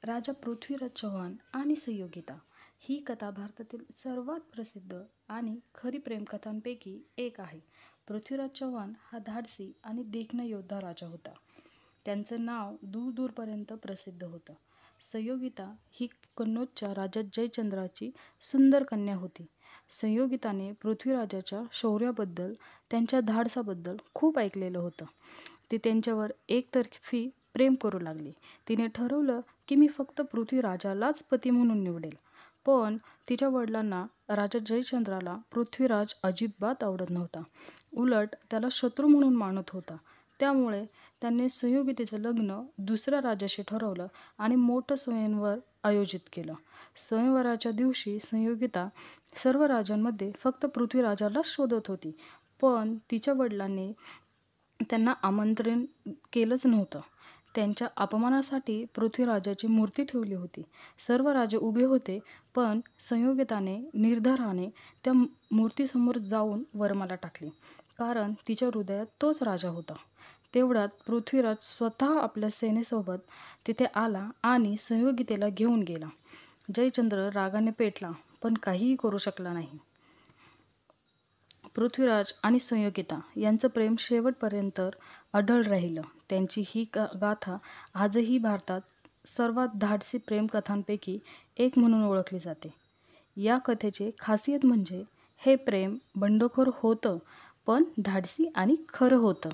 राजा पृथ्वीराज चव्हाण आणि संयोगिता ही कथा भारतातील सर्वात प्रसिद्ध आणि खरी प्रेमकथांपैकी एक आहे. पृथ्वीराज चव्हाण हा धाडसी आणि देखणा योद्धा राजा होता. त्यांचं नाव दूरदूरपर्यंत प्रसिद्ध होतं. संयोगिता ही कन्नौजच्या राजा जयचंद्राची सुंदर कन्या होती. संयोगिताने पृथ्वीराजाच्या शौर्याबद्दल, त्यांच्या धाडसाबद्दल खूप ऐकलेलं होतं. ती त्यांच्यावर एकतर्फी प्रेम करू लागली. तिने ठरवलं की मी फक्त पृथ्वीराजालाच पती म्हणून निवडेल. पण तिच्या वडिलांना, राजा जयचंद्राला पृथ्वीराज अजिबात आवडत नव्हता. उलट त्याला शत्रू म्हणून मानत होता. त्यामुळे त्यांनी संयोगितेचं लग्न दुसऱ्या राजाशी ठरवलं आणि मोठं स्वयंवर आयोजित केलं. स्वयंवराच्या दिवशी संयोगिता सर्व राजांमध्ये फक्त पृथ्वीराजालाच शोधत होती. पण तिच्या वडिलांनी त्यांना आमंत्रण केलंच नव्हतं. त्यांच्या अपमानासाठी पृथ्वीराजाची मूर्ती ठेवली होती. सर्व राजे उभे होते, पण संयोगिताने निर्धाराने त्या मूर्तीसमोर जाऊन वरमाला टाकली, कारण तिच्या हृदयात तोच राजा होता. तेवढ्यात पृथ्वीराज स्वतः आपल्या सेनेसोबत तिथे आला आणि संयोगितेला घेऊन गेला. जयचंद्र रागाने पेटला, पण काहीही करू शकला नाही. पृथ्वीराज आणि संयोगिता यांचं प्रेम शेवटपर्यंत अढळ राहिलं. त्यांची ही गाथा आजही भारतात सर्वात धाडसी प्रेमकथांपैकी एक म्हणून ओळखली जाते. या कथेची खासियत म्हणजे हे प्रेम बंडखोर होतं, पण धाडसी आणि खरं होतं.